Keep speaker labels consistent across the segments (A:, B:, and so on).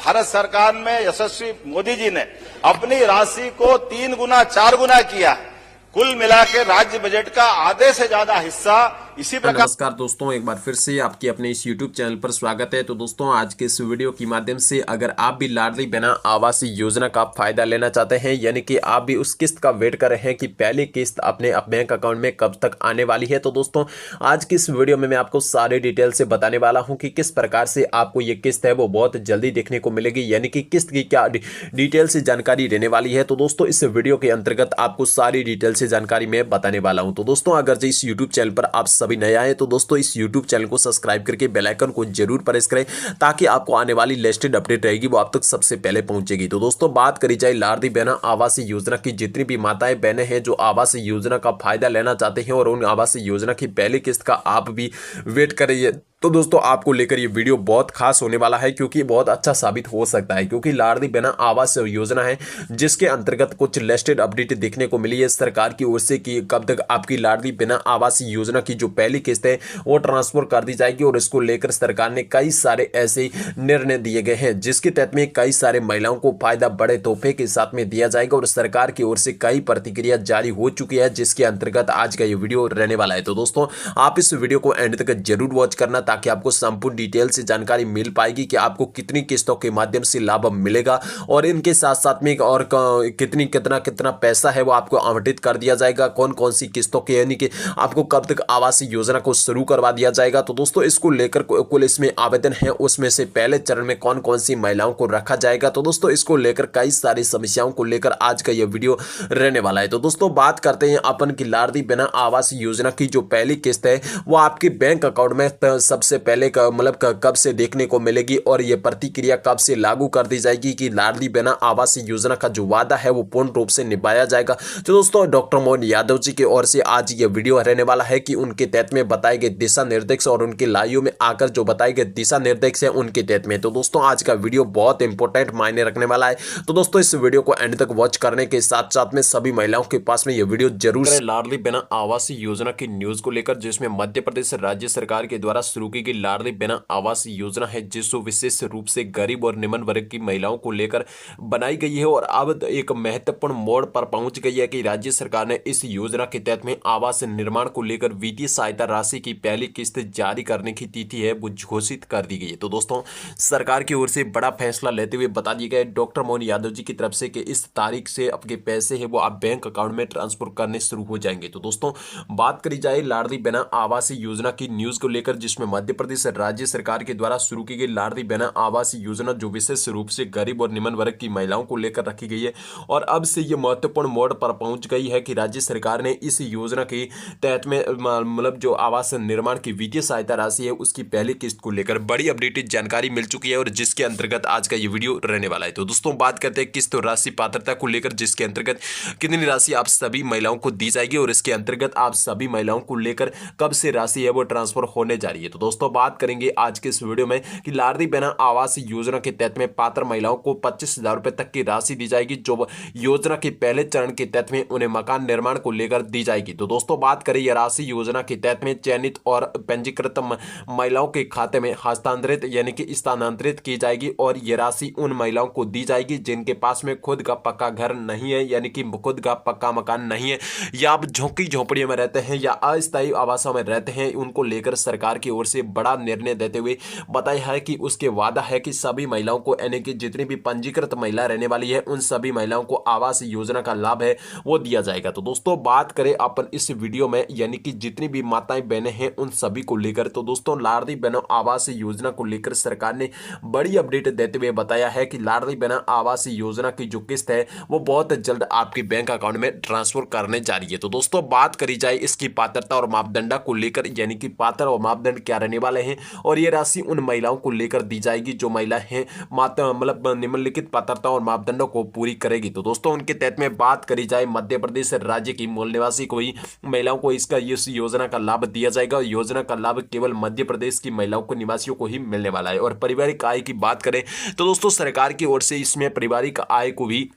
A: भारत सरकार में यशस्वी मोदी जी ने अपनी राशि को 3 गुना 4 गुना किया। कुल मिलाकर राज्य बजट का आधे से ज्यादा हिस्सा इसी प्रकार।
B: नमस्कार दोस्तों, एक बार फिर से आपके अपने इस YouTube चैनल पर स्वागत है। तो दोस्तों, आज के इस वीडियो के माध्यम से अगर आप भी लाडली बहना आवास योजना का फायदा लेना चाहते हैं, यानी कि आप भी उस किस्त का वेट कर रहे हैं कि पहली किस्त अपने बैंक अकाउंट में कब तक आने वाली है, तो दोस्तों आज की इस वीडियो में मैं आपको सारे डिटेल से बताने वाला हूं कि किस प्रकार से आपको ये किस्त है वो बहुत जल्दी देखने को मिलेगी, यानी कि किस्त की क्या डिटेल से जानकारी रहने वाली है। तो दोस्तों इस वीडियो के अंतर्गत आपको सारी डिटेल से जानकारी मैं बताने वाला हूं। तो दोस्तों अगर इस यूट्यूब चैनल पर आप सभी नए आए तो दोस्तों इस YouTube चैनल को सब्सक्राइब करके बेल आइकन को जरूर प्रेस करें, ताकि आपको आने वाली लेटेस्ट अपडेट रहेगी वो आप तक सबसे पहले पहुंचेगी। तो दोस्तों बात करी जाए लाडली बहना आवास योजना की, जितनी भी माताएं बहनें हैं जो आवास योजना का फायदा लेना चाहते हैं और उन आवास योजना की पहली किस्त का आप भी वेट कर रही है, तो दोस्तों आपको लेकर ये वीडियो बहुत खास होने वाला है, क्योंकि बहुत अच्छा साबित हो सकता है। क्योंकि लाडली बहना आवास योजना है जिसके अंतर्गत कुछ लेटेस्ट अपडेट देखने को मिली है सरकार की ओर से कि कब तक आपकी लाडली बहना आवास योजना की जो पहली किस्त है वो ट्रांसफर कर दी जाएगी। और इसको लेकर सरकार ने कई सारे ऐसे निर्णय दिए गए हैं जिसके तहत में कई सारे महिलाओं को फायदा बड़े तोहफे के साथ में दिया जाएगा। और सरकार की ओर से कई प्रतिक्रिया जारी हो चुकी है, जिसके अंतर्गत आज का ये वीडियो रहने वाला है। तो दोस्तों आप इस वीडियो को एंड तक जरूर वॉच करना, ताकि आपको संपूर्ण डिटेल से जानकारी मिल पाएगी कि आपको कितनी किस्तों के माध्यम से लाभ मिलेगा और इनके साथ साथ में और कितना पैसा है वो आपको आवंटित कर दिया जाएगा, कौन कौन सी किस्तों के, यानी कि आपको कब तक आवास योजना को शुरू करवा दिया जाएगा। तो दोस्तों इसको लेकर कुल इसमें आवेदन है उसमें से पहले चरण में कौन कौन सी महिलाओं को रखा जाएगा। तो दोस्तों इसको लेकर कई सारी समस्याओं को लेकर आज का यह वीडियो रहने वाला है। तो दोस्तों बात करते हैं अपन की लाडली बहना आवास योजना की जो पहली किस्त है वो आपके बैंक अकाउंट में सबसे पहले मतलब कब से देखने को मिलेगी और यह प्रतिक्रिया कब से लागू कर दी जाएगी कि लाडली बहना आवास योजना का जो वादा है वो पूर्ण रूप से निभाया जाएगा। तो दोस्तों डॉक्टर मोहन यादव जी की ओर से आज ये वीडियो रहने वाला है कि उनके तहत में बताए गए दिशा निर्देश और उनके लाइव में आकर जो बताए गए दिशा निर्देश है उनके तहत में। तो दोस्तों आज का वीडियो बहुत इंपॉर्टेंट मायने रखने वाला है। तो दोस्तों इस वीडियो को एंड तक वॉच करने के साथ साथ में सभी महिलाओं के पास में यह वीडियो जरूर लाडली बहना आवास योजना की न्यूज को लेकर, जिसमें मध्य प्रदेश राज्य सरकार के द्वारा शुरू की गई लाडली बहना आवास योजना है जिसको विशेष रूप से गरीब और निम्न वर्ग की महिलाओं को लेकर बनाई गई है। और अब एक महत्वपूर्ण मोड़ पर पहुंच गई है कि राज्य सरकार ने इस योजना के तहत में आवास निर्माण को लेकर वित्तीय सहायता राशि की पहली किस्त जारी करने की तिथि है वो घोषित कर दी गई है। तो दोस्तों सरकार की ओर से बड़ा फैसला लेते हुए बता दिया गया है डॉक्टर मोहन यादव जी की तरफ से कि इस तारीख से आपके पैसे है वो आप बैंक अकाउंट में ट्रांसफर करने शुरू हो जाएंगे। तो दोस्तों बात करी जाए लाडली बहना आवास योजना की न्यूज को लेकर, जिसमें मध्य प्रदेश राज्य सरकार के द्वारा शुरू की गई लाडली बहना आवास योजना जो विशेष रूप से गरीब और निम्न वर्ग की महिलाओं को लेकर रखी गई है। और अब से ये महत्वपूर्ण मोड़ पर पहुंच गई है कि राज्य सरकार ने इस योजना के तहत में मतलब जो आवास निर्माण की वित्तीय सहायता राशि है उसकी पहली किस्त को लेकर बड़ी अपडेटेड जानकारी मिल चुकी है और जिसके अंतर्गत आज का ये वीडियो रहने वाला है। तो दोस्तों बात करते हैं किस्त राशि पात्रता को लेकर, जिसके अंतर्गत कितनी राशि आप सभी महिलाओं को दी जाएगी और इसके अंतर्गत आप सभी महिलाओं को लेकर कब से राशि है वो ट्रांसफर होने जा रही है। तो दोस्तों बात करेंगे आज के इस वीडियो में कि लाडली बहना आवास योजना के तहत में पात्र महिलाओं को 25,000 रुपए तक की राशि दी जाएगी जो योजना के पहले चरण के तहत में उन्हें मकान निर्माण को लेकर दी जाएगी। तो दोस्तों बात करें यह राशि योजना के तहत में चयनित और पंजीकृत महिलाओं के खाते में हस्तांतरित यानी कि स्थानांतरित की जाएगी और यह राशि उन महिलाओं को दी जाएगी जिनके पास में खुद का पक्का घर नहीं है, यानी कि खुद का पक्का मकान नहीं है, या आप झोंकी झोंपड़ियों में रहते हैं या अस्थायी आवासों में रहते हैं। उनको लेकर सरकार की ओर से बड़ा निर्णय देते हुए बताया है कि उसके वादा है कि सभी महिलाओं को, यानी कि जितनी भी पंजीकृत महिला रहने वाली है उन सभी महिलाओं को आवास योजना का लाभ है वो दिया जाएगा। तो दोस्तों बात करें अपन इस वीडियो में, यानी कि जितनी भी माताएं बहनें हैं उन सभी को लेकर, तो दोस्तों लाडली बहना आवास योजना को लेकर सरकार ने बड़ी अपडेट देते हुए बताया है कि लाडली बहना आवास योजना की जो किस्त है वो बहुत जल्द आपके बैंक अकाउंट में ट्रांसफर करने जा रही है। तो दोस्तों बात करी जाए इसकी पात्रता और मापदंड को लेकर, यानी कि पात्र और मापदंड क्या रहने वाले हैं और ये राशि उन महिलाओं को लेकर दी जाएगी जो महिला हैं मतलब निम्नलिखित पात्रता और मापदंडों को पूरी करेगी। तो दोस्तों उनके तहत में बात करी जाए मध्य प्रदेश राज्य की मूल निवासी कोई महिलाओं को इस योजना का लाभ दिया जाएगा। योजना का लाभ केवल मध्य प्रदेश की महिलाओं को, निवासियों को ही मिलने वाला है। और पारिवारिक आय की बात करें तो दोस्तों सरकार की ओर से इसमें पारिवारिक आय को भी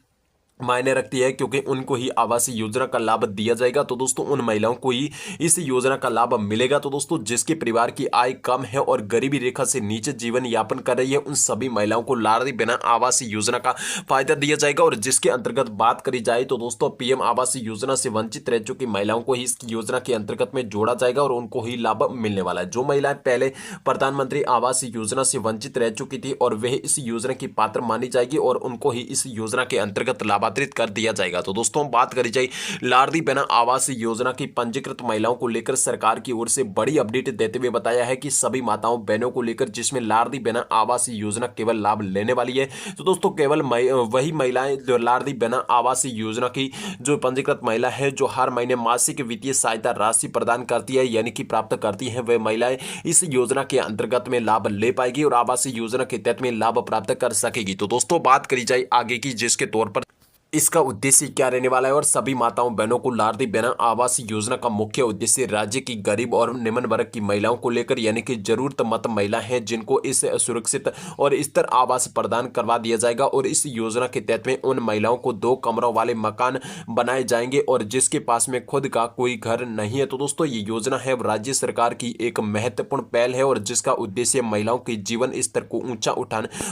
B: मायने रखती है, क्योंकि उनको ही आवासीय योजना का लाभ दिया जाएगा। तो दोस्तों उन महिलाओं को ही इस योजना का लाभ मिलेगा। तो दोस्तों जिसके परिवार की आय कम है और गरीबी रेखा से नीचे जीवन यापन कर रही है, उन सभी महिलाओं को लाडली बहना आवासीय योजना का फायदा दिया जाएगा। और जिसके अंतर्गत बात करी जाए तो दोस्तों पीएम आवासीय योजना से वंचित रह चुकी महिलाओं को ही इस योजना के अंतर्गत में जोड़ा जाएगा और उनको ही लाभ मिलने वाला है। जो महिलाएं पहले प्रधानमंत्री आवास योजना से वंचित रह चुकी थी और वह इस योजना की पात्र मानी जाएगी और उनको ही इस योजना के अंतर्गत लाभान्वित कर दिया जाएगा। तो दोस्तों बात करी जाए लाडली बहना आवास योजना की पंजीकृत महिलाओं को लेकर सरकार की ओर से बड़ी अपडेट देते हुए बताया है कि सभी माताओं बहनों को लेकर जिसमें लाडली बहना आवास योजना केवल लाभ लेने वाली है। तो दोस्तों केवल वही महिलाएं जो लाडली बहना आवास योजना की जो पंजीकृत महिला है जो हर महीने मासिक वित्तीय सहायता राशि प्रदान करती है यानी कि प्राप्त करती है, वह महिलाएं इस योजना के अंतर्गत में लाभ ले पाएगी और आवास योजना के तहत में लाभ प्राप्त कर सकेगी। तो दोस्तों बात करी जाए आगे की, जिसके तौर पर इसका उद्देश्य क्या रहने वाला है और सभी माताओं बहनों को लाडली बहना आवास योजना का मुख्य उद्देश्य राज्य की गरीब और निम्न वर्ग की महिलाओं को लेकर यानी कि जरूरतमंद महिला हैं जिनको इस सुरक्षित और स्थिर आवास प्रदान करवा दिया जाएगा। और इस योजना के तहत में उन महिलाओं को 2 कमरों वाले मकान बनाए जाएंगे और जिसके पास में खुद का कोई घर नहीं है। तो दोस्तों ये योजना है राज्य सरकार की एक महत्वपूर्ण पहल है और जिसका उद्देश्य महिलाओं के जीवन स्तर को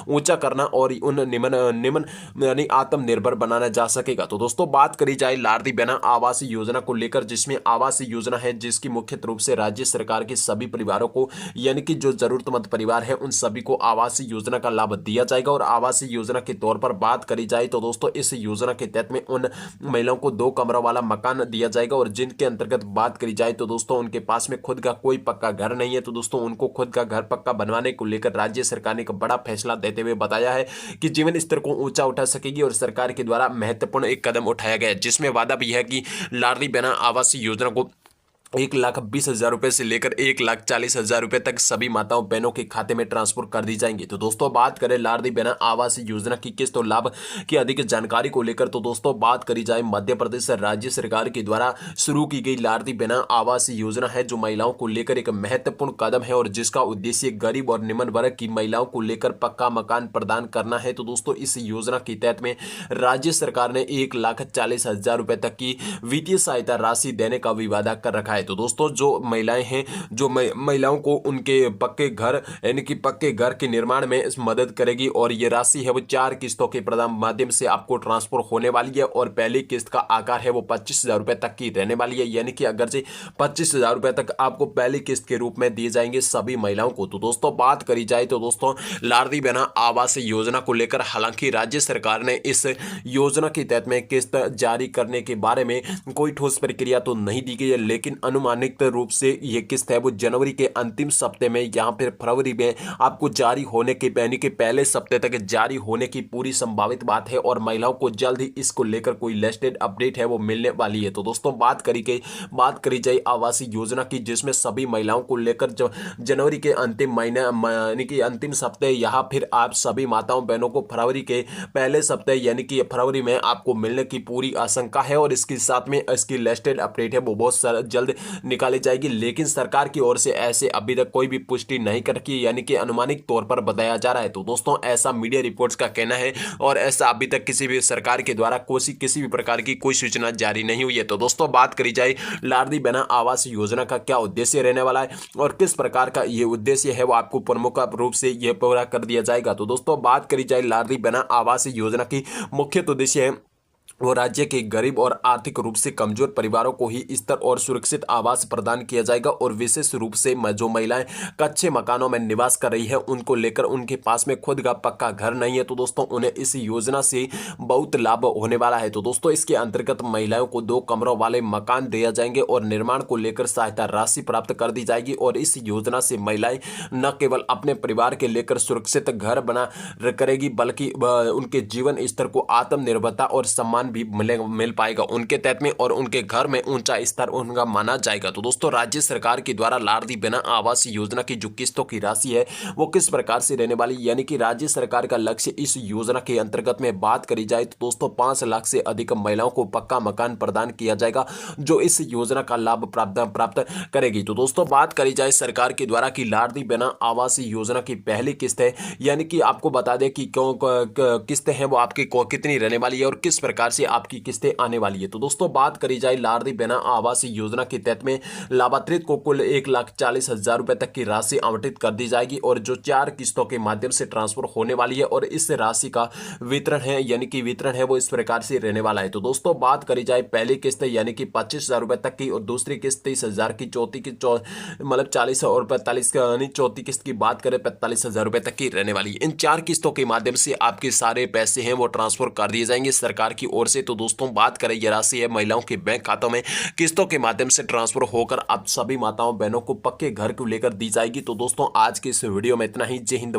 B: ऊंचा करना और उन निम्न यानी आत्मनिर्भर बनाना जा सकेगा। तो दोस्तों बात करी जाए लाडली बहना आवास योजना को लेकर, जिसमें आवास योजना है जिसकी मुख्य रूप से राज्य सरकार के सभी परिवारों को यानी कि जो जरूरतमंद परिवार है उन सभी को आवास योजना का लाभ दिया जाएगा। और आवास योजना के तौर पर बात करी जाए तो दोस्तों इस योजना के तहत में उन महिलाओं को 2 कमरों वाला मकान दिया जाएगा और जिनके अंतर्गत बात करी जाए तो दोस्तों उनके पास में खुद का कोई पक्का घर नहीं है। तो दोस्तों उनको खुद का घर पक्का बनवाने को लेकर राज्य सरकार ने एक बड़ा फैसला देते हुए बताया है कि जीवन स्तर को ऊंचा उठा सकेगी और सरकार के द्वारा महत्वपूर्ण एक कदम उठाया गया है, जिसमें वादा भी है कि लाडली बहना आवास योजना को 1,20,000 रुपए से लेकर 1,40,000 रुपए तक सभी माताओं बहनों के खाते में ट्रांसफर कर दी जाएंगी। तो दोस्तों बात करें लाडली बहना आवास योजना की किस्त और लाभ की अधिक जानकारी को लेकर, तो दोस्तों बात करी जाए मध्य प्रदेश राज्य सरकार के द्वारा शुरू की गई लाडली बहना आवास योजना है जो महिलाओं को लेकर एक महत्वपूर्ण कदम है और जिसका उद्देश्य गरीब और निम्न वर्ग की महिलाओं को लेकर पक्का मकान प्रदान करना है। तो दोस्तों इस योजना के तहत में राज्य सरकार ने 1,40,000 रुपए तक की वित्तीय सहायता राशि देने का भी वादा कर रखा है। तो दोस्तों जो महिलाएं हैं जो महिलाओं को उनके पक्के घर यानी कि पक्के घर के निर्माण में मदद करेगी और ये राशि है वो 4 किस्तों के माध्यम से आपको ट्रांसफर होने वाली है और पहली किस्त का आकार है वो 25,000 रुपए तक की रहने वाली है यानी कि अगर से 25,000 रुपए तक आपको पहली किस्त के रूप में दिए जाएंगे सभी महिलाओं को। तो दोस्तों बात करी जाए तो दोस्तों लाडली बहना आवास योजना को लेकर हालांकि राज्य सरकार ने इस योजना के तहत में किस्त जारी करने के बारे में कोई ठोस प्रक्रिया तो नहीं दी गई है, लेकिन अनुमानित रूप से ये किस्त है वो जनवरी के अंतिम सप्ते में या फिर फरवरी में आपको जारी होने के यानी कि पहले सप्ते तक जारी होने की पूरी संभावित बात है और महिलाओं को जल्द ही इसको लेकर कोई लेटेस्ट अपडेट है वो मिलने वाली है। तो दोस्तों बात करी जाए आवास योजना की, जिसमें सभी महिलाओं को लेकर जो जनवरी के अंतिम महीने यानी कि अंतिम सप्ते या फिर आप सभी माताओं बहनों को फरवरी के पहले सप्ते यानी कि फरवरी में आपको मिलने की पूरी आशंका है और इसके साथ में इसकी लेटेस्ट अपडेट है वो बहुत जल्द निकाली जाएगी। लेकिन सरकार की ओर से ऐसे अभी तक कोई भी पुष्टि नहीं कर रखी यानी कि अनुमानित तौर पर बताया जा रहा है। तो दोस्तों ऐसा मीडिया रिपोर्ट्स का कहना है और ऐसा अभी तक किसी भी सरकार के द्वारा किसी भी प्रकार की कोई सूचना जारी नहीं हुई है। तो दोस्तों बात करी जाए लाडली बहना आवास योजना का क्या उद्देश्य रहने वाला है और किस प्रकार का ये उद्देश्य है वो आपको प्रमुख रूप से यह पूरा कर दिया जाएगा। तो दोस्तों बात करी जाए लाडली बहना आवास योजना की मुख्य उद्देश्य है वो राज्य के गरीब और आर्थिक रूप से कमजोर परिवारों को ही स्थिर और सुरक्षित आवास प्रदान किया जाएगा और विशेष रूप से जो महिलाएं कच्चे मकानों में निवास कर रही है उनको लेकर उनके पास में खुद का पक्का घर नहीं है। तो दोस्तों उन्हें इस योजना से बहुत लाभ होने वाला है। तो दोस्तों इसके अंतर्गत महिलाओं को 2 कमरों वाले मकान दिए जाएंगे और निर्माण को लेकर सहायता राशि प्राप्त कर दी जाएगी और इस योजना से महिलाएं न केवल अपने परिवार के लेकर सुरक्षित घर बना करेगी बल्कि उनके जीवन स्तर को आत्मनिर्भरता और सम्मान भी मिल पाएगा उनके तहत में और उनके घर में ऊंचा स्तर उनका माना जाएगा। तो दोस्तों राज्य सरकार के द्वारा लाडली बहना आवास योजना की जो किस्तों की राशि है वो किस प्रकार से रहने वाली यानी कि राज्य सरकार का लक्ष्य इस योजना के अंतर्गत में बात करी जाए तो दोस्तों 5 लाख से अधिक महिलाओं को पक्का मकान प्रदान किया जाएगा जो इस योजना का लाभ प्राप्त करेगी। तो दोस्तों बात करी जाए सरकार के द्वारा की लाडली बहना आवास योजना की पहली किस्त है यानी कि आपको बता दें कि क्यों किस्त है वो आपकी कितनी रहने वाली है और किस प्रकार से आपकी किस्तें आने वाली है। तो दोस्तों बात करी जाए लाडली बहना आवास योजना के तहत में लाभार्थी को कुल 1,40,000 रुपए तक की राशि आवंटित कर दी जाएगी और जो 4 किस्तों के माध्यम से ट्रांसफर होने वाली है और इस राशि का वितरण है यानी कि वितरण है वो इस प्रकार से रहने वाला है। तो दोस्तों बात करी जाए पहली किस्त यानी कि 25,000 रुपए तक की और दूसरी किस्त 30,000 की, चौथी की मतलब 40 और 45 यानी चौथी किस्त की बात करें 45,000 रुपए तक की रहने वाली है। इन 4 किस्तों के माध्यम से आपके सारे पैसे हैं वो ट्रांसफर कर दिए जाएंगे सरकार की ओर से। तो दोस्तों बात करें यह राशि है महिलाओं के बैंक खातों में किस्तों के माध्यम से ट्रांसफर होकर आप सभी माताओं बहनों को पक्के घर को लेकर दी जाएगी। तो दोस्तों आज के इस वीडियो में इतना ही। जय हिंद।